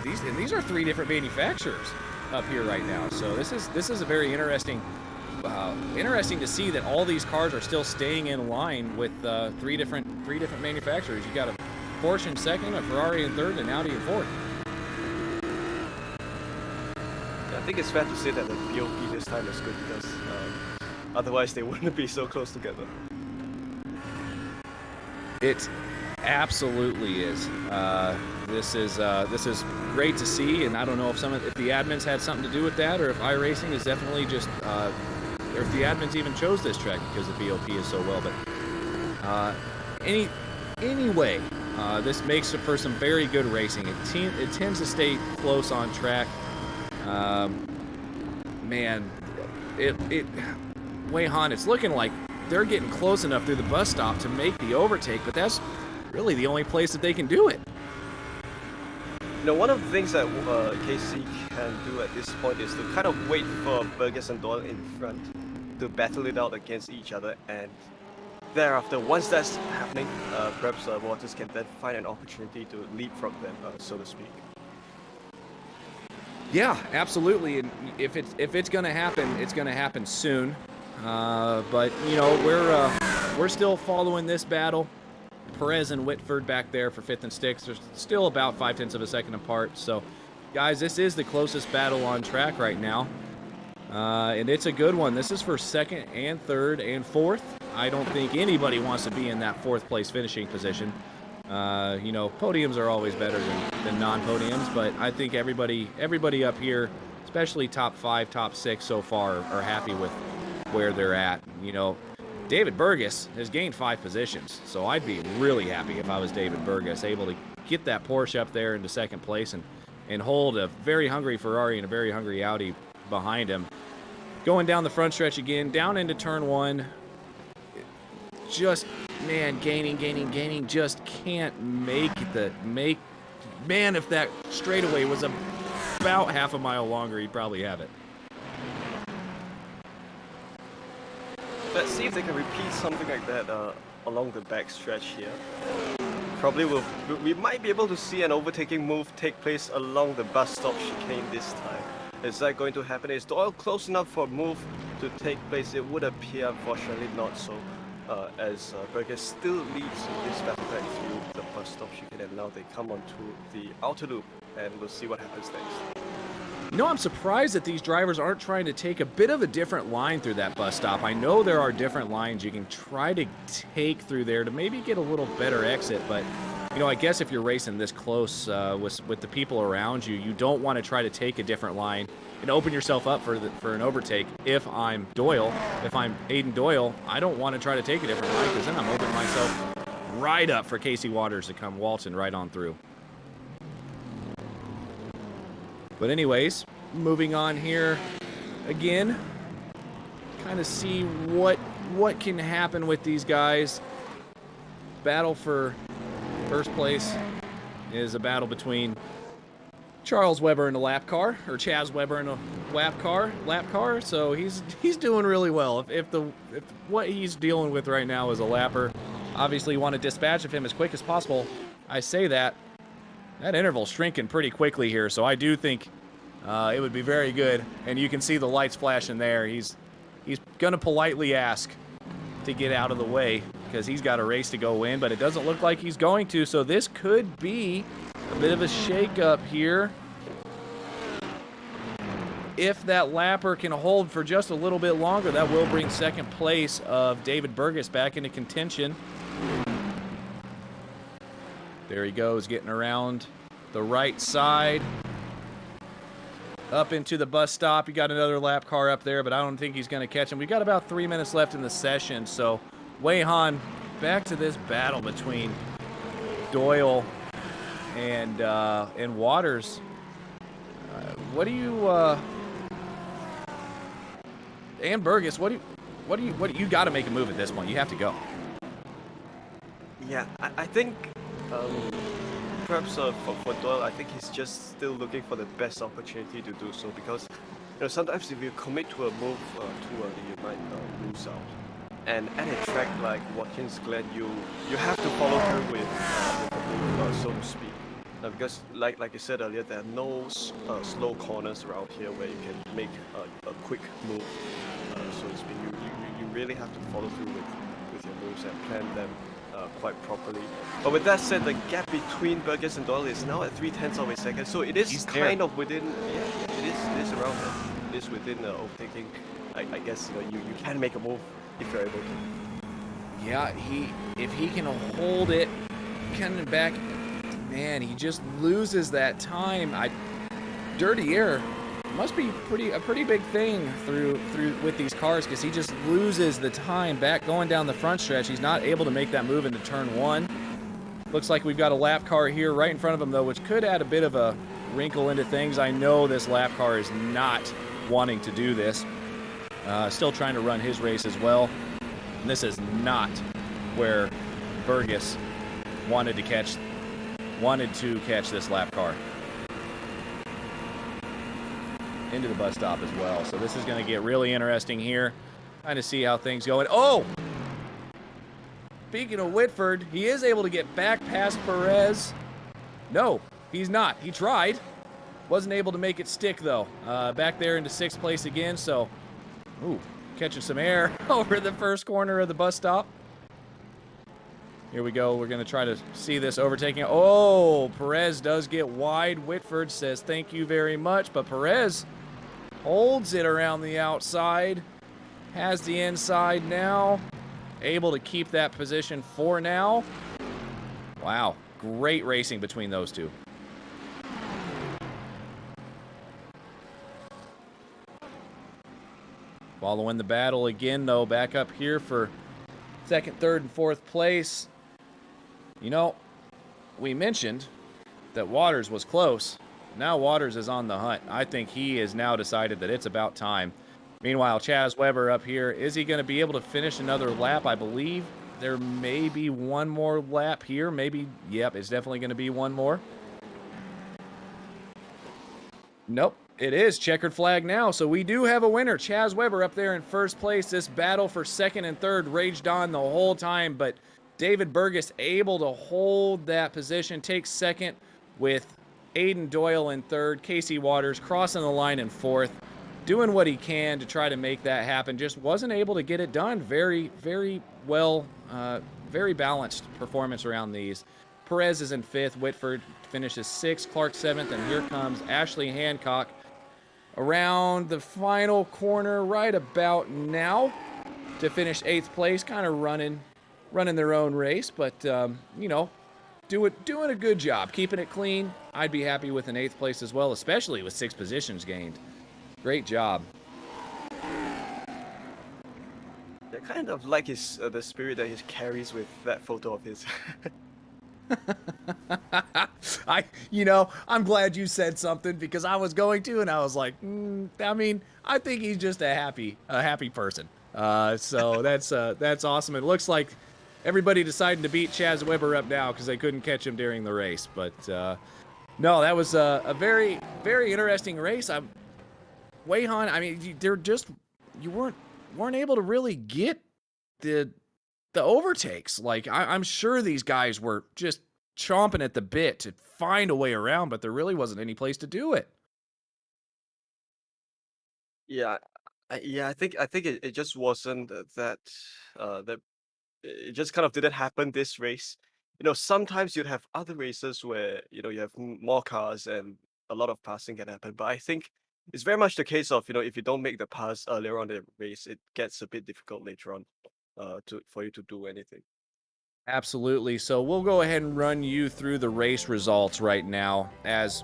Speaker 2: these are three different manufacturers up here right now. So this is a very interesting to see that all these cars are still staying in line with three different manufacturers. You got a Porsche in second, a Ferrari in third, and Audi in fourth.
Speaker 3: I think it's fair to say that the BOP this time is good because otherwise they wouldn't be so close together.
Speaker 2: It absolutely is. This is great to see, and I don't know if the admins had something to do with that, or if iRacing is definitely just, or if the admins even chose this track because the BOP is so well. But anyway, this makes it for some very good racing. It tends to stay close on track. Man, Wayhan, it's looking like they're getting close enough through the bus stop to make the overtake, but that's really the only place that they can do it.
Speaker 3: You know, one of the things that KC can do at this point is to kind of wait for Burgess and Doyle in front to battle it out against each other, and thereafter, once that's happening, perhaps Waters can then find an opportunity to leapfrog them, so to speak.
Speaker 2: Yeah, absolutely. And if it's going to happen, it's going to happen soon. But you know, we're still following this battle. Perez and Whitford back there for 5th and 6th. They're still about 0.5 of a second apart. So, guys, this is the closest battle on track right now, and it's a good one. This is for 2nd and 3rd and 4th. I don't think anybody wants to be in that 4th place finishing position. You know, podiums are always better than non-podiums, but I think everybody up here, especially top 5, top 6 so far, are happy with where they're at. You know, David Burgess has gained 5 positions, so I'd be really happy if I was David Burgess, able to get that Porsche up there into 2nd place and hold a very hungry Ferrari and a very hungry Audi behind him. Going down the front stretch again, down into turn 1. Just, man, gaining, just can't make man, if that straightaway was about half a mile longer, he'd probably have it.
Speaker 3: let's see if they can repeat something like that along the back stretch here. Probably we might be able to see an overtaking move take place along the bus stop chicane this time. Is that going to happen? Is Doyle close enough for a move to take place? It would appear, unfortunately, not so. As Burgess still leads this battle back through the bus stop chicane, and now they come onto the outer loop, and we'll see what happens next.
Speaker 2: You know, I'm surprised that these drivers aren't trying to take a bit of a different line through that bus stop. I know there are different lines you can try to take through there to maybe get a little better exit, but you know, I guess if you're racing this close with the people around you, you don't want to try to take a different line and open yourself up for an overtake. If I'm Doyle, if I'm Aiden Doyle, I don't want to try to take a different line because then I'm opening myself right up for Casey Waters to come waltzing right on through. But anyways, moving on here again, kind of see what can happen with these guys. Battle for first place is a battle between Charles Weber in a lap car, or Chaz Weber in a lap car. So he's doing really well. If what he's dealing with right now is a lapper, obviously you want to dispatch of him as quick as possible. I say that interval's shrinking pretty quickly here, so I do think it would be very good. And you can see the lights flashing there. He's gonna politely ask to get out of the way because he's got a race to go in, but it doesn't look like he's going to. So this could be a bit of a shake-up here. If that lapper can hold for just a little bit longer, that will bring second place of David Burgess back into contention. There he goes, getting around the right side. Up into the bus stop. You got another lap car up there, but I don't think he's going to catch him. We've got about 3 minutes left in the session, so Wei-Han, back to this battle between Doyle and Waters. What do you and Burgess? What you got to make a move at this point? You have to go.
Speaker 3: Yeah, I think perhaps for Doyle, I think he's just still looking for the best opportunity to do so, because sometimes if you commit to a move too early, you might lose out. And at a track like Watkins Glen, you have to follow through with the move, so to speak. Because like you said earlier, there are no slow corners around here where you can make a quick move, so to speak. You really have to follow through with your moves and plan them quite properly. But with that said, the gap between Burgess and Doyle is now at 0.3 of a second, so it is kind of within. Yeah, it is around that. It is within overtaking. I guess you can make a move if you're able to.
Speaker 2: Yeah, if he can hold it, coming back, man, he just loses that time. Dirty air must be a pretty big thing through with these cars, because he just loses the time back going down the front stretch. He's not able to make that move into turn one. Looks like we've got a lap car here right in front of him though, which could add a bit of a wrinkle into things. I know this lap car is not wanting to do this. Still trying to run his race as well. And this is not where Burgess wanted to catch this lap car. Into the bus stop as well. So this is going to get really interesting here. Trying to see how things go. And oh! Speaking of Whitford, he is able to get back past Perez. No, he's not. He tried. Wasn't able to make it stick though. Back there into 6th place again. So, ooh, catching some air over the first corner of the bus stop. Here we go. We're going to try to see this overtaking. Oh, Perez does get wide. Whitford says thank you very much, but Perez holds it around the outside, has the inside now, able to keep that position for now. Wow, great racing between those two. Following the battle again, though, back up here for 2nd, 3rd, and 4th place. You know, we mentioned that Waters was close. Now Waters is on the hunt. I think he has now decided that it's about time. Meanwhile, Chaz Weber up here, is he going to be able to finish another lap? I believe there may be one more lap here. Maybe, yep, it's definitely going to be one more. Nope, It is checkered flag now, so we do have a winner. Chaz Weber up there in first place. This battle for second and third raged on the whole time, but David Burgess able to hold that position, takes second with Aiden Doyle in third, Casey Waters crossing the line in fourth, doing what he can to try to make that happen. Just wasn't able to get it done. Very, very well, very balanced performance around these. Perez is in fifth, Whitford finishes sixth, Clark seventh, and here comes Ashley Hancock around the final corner right about now to finish eighth place, kind of running their own race, but you know, doing a good job, keeping it clean. I'd be happy with an eighth place as well, especially with 6 positions gained. Great job.
Speaker 3: I kind of like his the spirit that he carries with that photo of his.
Speaker 2: I'm glad you said something because I was going to, and I was like, I think he's just a happy person. So that's awesome. It looks like everybody decided to beat Chaz Weber up now because they couldn't catch him during the race. But no, that was a very, very interesting race. Wei-Han, I mean, you weren't able to really get the overtakes. Like I'm sure these guys were just chomping at the bit to find a way around, but there really wasn't any place to do it.
Speaker 3: Yeah, I think it just wasn't that it just kind of didn't happen this race. You know, sometimes you'd have other races where you have more cars and a lot of passing can happen, but I think it's very much the case of if you don't make the pass earlier on in the race, it gets a bit difficult later on for you to do anything.
Speaker 2: Absolutely. So we'll go ahead and run you through the race results right now as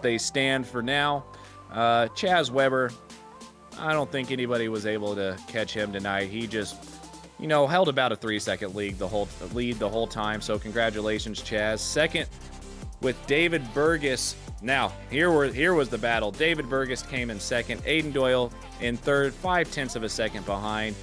Speaker 2: they stand for now. Chaz Weber, I don't think anybody was able to catch him tonight. He just, held about a 3-second lead the whole time. So congratulations, Chaz. Second with David Burgess. Now, here was the battle. David Burgess came in second. Aiden Doyle in third, 0.5 of a second behind.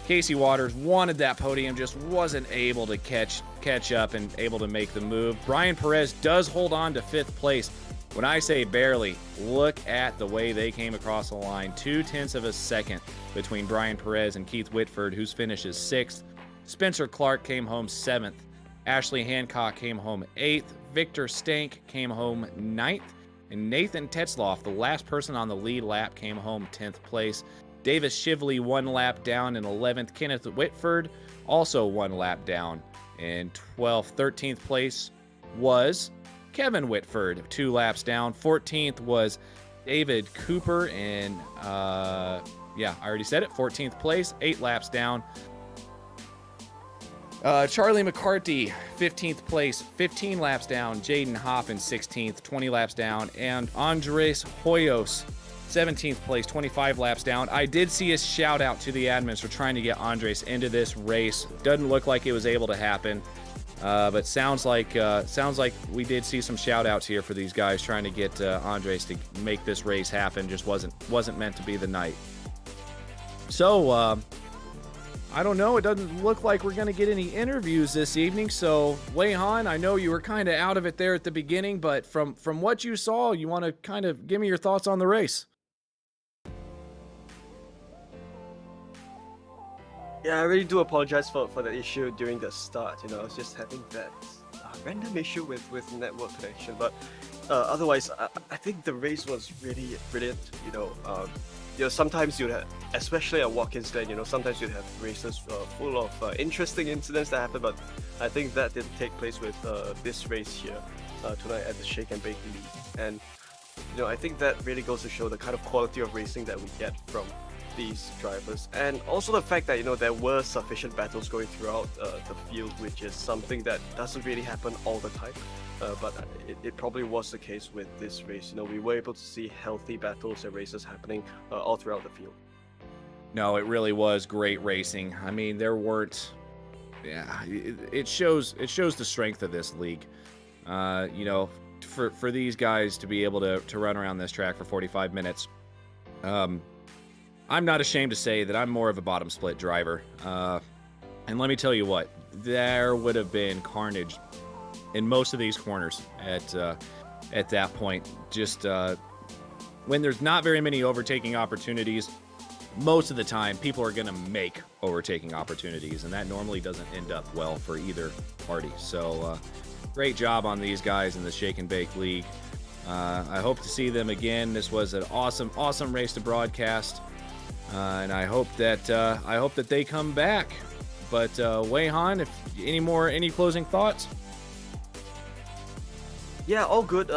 Speaker 2: Casey Waters wanted that podium, just wasn't able to catch up and able to make the move. Brian Perez does hold on to 5th place. When I say barely, look at the way they came across the line. 0.2 of a second between Brian Perez and Keith Whitford, who's finishes 6th. Spencer Clark came home 7th. Ashley Hancock came home 8th. Victor Stank came home 9th. And Nathan Tetzloff, the last person on the lead lap, came home 10th place. Davis Shively 1 lap down in 11th. Kenneth Whitford also 1 lap down in 12th. 13th place was Kevin Whitford, 2 laps down. 14th was David Cooper and I already said it, 14th place, 8 laps down. Charlie McCarthy, 15th place, 15 laps down. Jaden Hoff in 16th, 20 laps down. And Andres Hoyos, 17th place, 25 laps down. I did see a shout out to the admins for trying to get Andres into this race. Doesn't look like it was able to happen, but sounds like we did see some shout outs here for these guys trying to get Andres to make this race happen. Just wasn't meant to be the night. So I don't know. It doesn't look like we're going to get any interviews this evening. So, Wei-Han, I know you were kind of out of it there at the beginning, but from what you saw, you want to kind of give me your thoughts on the race?
Speaker 3: Yeah, I really do apologize for the issue during the start. I was just having that random issue with network connection. But otherwise, I think the race was really brilliant. Sometimes you'd have, especially at Watkins Glen, sometimes you'd have races full of interesting incidents that happen. But I think that didn't take place with this race here tonight at the Shake and Bake League. And I think that really goes to show the kind of quality of racing that we get from these drivers, and also the fact that there were sufficient battles going throughout the field, which is something that doesn't really happen all the time, but it probably was the case with this race. We were able to see healthy battles and races happening all throughout the field. No,
Speaker 2: it really was great racing. I mean, there weren't. Yeah, it shows the strength of this league. For these guys to be able to run around this track for 45 minutes. I'm not ashamed to say that I'm more of a bottom split driver. And let me tell you what, there would have been carnage in most of these corners at that point. Just when there's not very many overtaking opportunities, most of the time people are going to make overtaking opportunities, and that normally doesn't end up well for either party. So great job on these guys in the Shake and Bake League. I hope to see them again. This was an awesome race to broadcast, and I hope that they come back. But Wei Han, if any closing thoughts?
Speaker 3: Yeah, all good.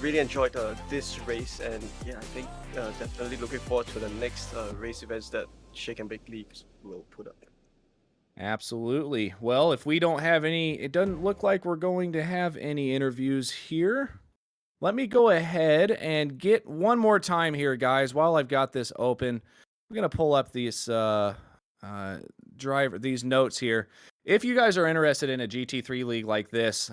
Speaker 3: Really enjoyed this race, and yeah, I think definitely looking forward to the next race events that Shake and Bake Leagues will put up.
Speaker 2: Absolutely. Well, if we don't have any, it doesn't look like we're going to have any interviews here. Let me go ahead and get one more time here, guys, while I've got this open. I'm going to pull up these these notes here. If you guys are interested in a GT3 league like this,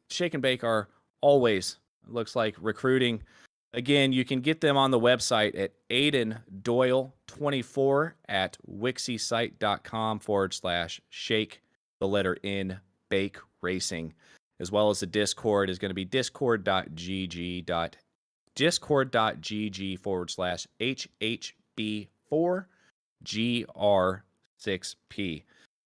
Speaker 2: Shake and Bake are always, looks like, recruiting. Again, you can get them on the website at Aiden Doyle 24 at wixsite.com/shake, the letter N, Bake Racing, as well as the Discord is going to be discord.gg.discord.gg/HHB4GR6P.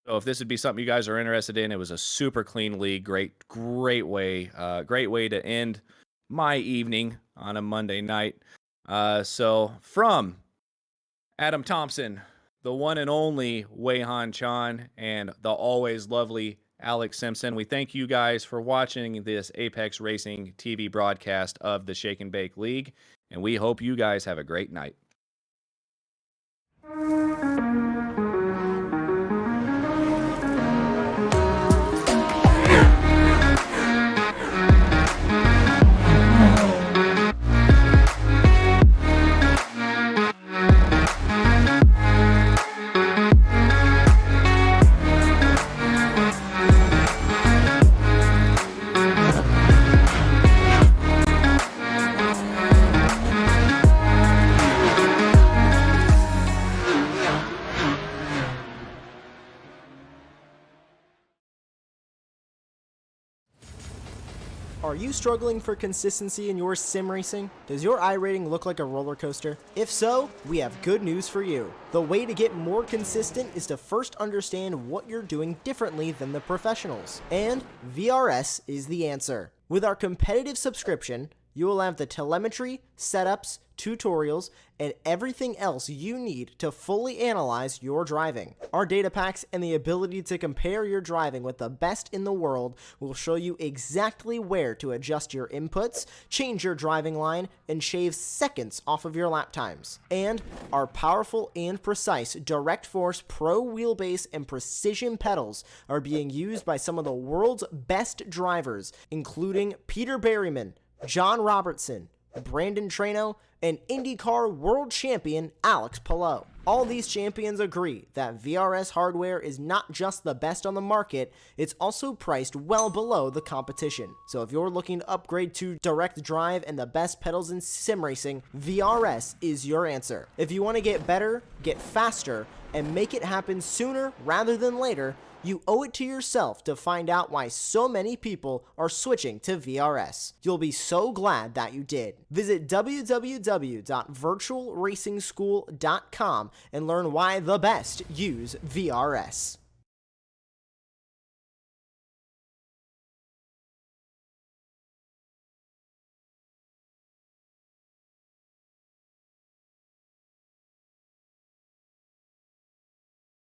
Speaker 2: So if this would be something you guys are interested in, it was a super clean league. Great way to end my evening on a Monday night. So from Adam Thompson, the one and only Wei Han Chan, and the always lovely Alex Simpson, we thank you guys for watching this Apex Racing TV broadcast of the Shake and Bake League, and we hope you guys have a great night.
Speaker 1: Are you struggling for consistency in your sim racing? Does your iRating look like a roller coaster? If so, we have good news for you. The way to get more consistent is to first understand what you're doing differently than the professionals. And VRS is the answer. With our competitive subscription, you will have the telemetry, setups, tutorials, and everything else you need to fully analyze your driving. Our data packs and the ability to compare your driving with the best in the world will show you exactly where to adjust your inputs, change your driving line, and shave seconds off of your lap times. And our powerful and precise Direct Force Pro wheelbase and precision pedals are being used by some of the world's best drivers, including Peter Berryman, John Robertson, Brandon Trano, and IndyCar World Champion Alex Palou. All these champions agree that VRS hardware is not just the best on the market, it's also priced well below the competition. So if you're looking to upgrade to direct drive and the best pedals in sim racing, VRS is your answer. If you want to get better, get faster, and make it happen sooner rather than later, you owe it to yourself to find out why so many people are switching to VRS. You'll be so glad that you did. Visit www.virtualracingschool.com and learn why the best use VRS.